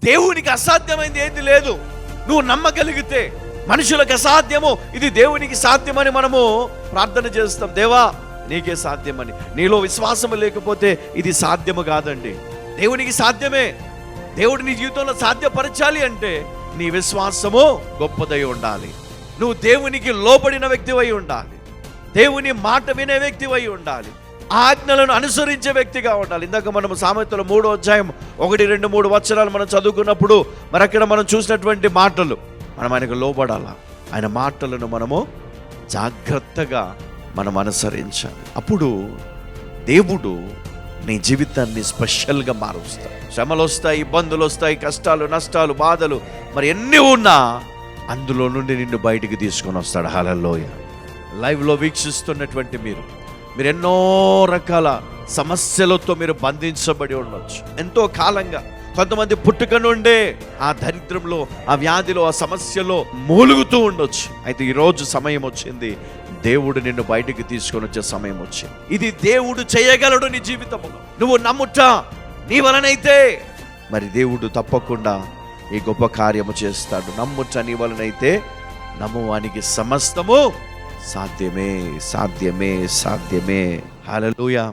దేవునికి అసాధ్యమైంది ఏది లేదు. నువ్వు నమ్మగలిగితే మనుషులకు అసాధ్యము, ఇది దేవునికి సాధ్యమని మనము ప్రార్థన చేస్తాం. దేవా నీకే సాధ్యమని. నీలో విశ్వాసము లేకపోతే ఇది సాధ్యము కాదండి. దేవునికి సాధ్యమే. దేవుడు నీ జీవితంలో సాధ్యపరచాలి అంటే నీ విశ్వాసము గొప్పదై ఉండాలి. నువ్వు దేవునికి లోబడిన వ్యక్తివై ఉండాలి. దేవుని మాట వినే వ్యక్తివై ఉండాలి. ఆజ్ఞలను అనుసరించే వ్యక్తిగా ఉండాలి. ఇందాక మనము సామెతల 3వ అధ్యాయం 1, 2, 3 వచనాలు మనం చదువుకున్నప్పుడు మరి అక్కడ మనం చూసినటువంటి మాటలు, మనం ఆయనకు లోబడాలా. ఆయన మాటలను మనము జాగ్రత్తగా మనం అనుసరించాలి. అప్పుడు దేవుడు నీ జీవితాన్ని స్పెషల్గా మారుస్తాడు. శ్రమలు వస్తాయి, ఇబ్బందులు వస్తాయి, కష్టాలు, నష్టాలు, బాధలు మరి ఎన్ని ఉన్నా అందులో నుండి నిన్ను బయటికి తీసుకొని వస్తాడు. హల్లెలూయా. లైవ్లో వీక్షిస్తున్నటువంటి మీరు ఎన్నో రకాల సమస్యలతో మీరు బంధించబడి ఉండొచ్చు. ఎంతో కాలంగా కొంతమంది పుట్టుక నుండే ఆ దరిద్రంలో, ఆ వ్యాధిలో, ఆ సమస్యలో మూలుగుతూ ఉండొచ్చు. అయితే ఈరోజు సమయం వచ్చింది, దేవుడు నిన్ను బయటికి తీసుకొని వచ్చే సమయం వచ్చింది. ఇది దేవుడు చేయగలడు నీ జీవితంలో. నువ్వు నమ్ముట నీ వలనైతే మరి దేవుడు తప్పకుండా ఈ గొప్ప కార్యము చేస్తాడు. నమ్ముట నీ వలనైతే నమ్మువానికి సమస్తము సాధ్యమే, సాధ్యమే, సాధ్యమే. హల్లెలూయా.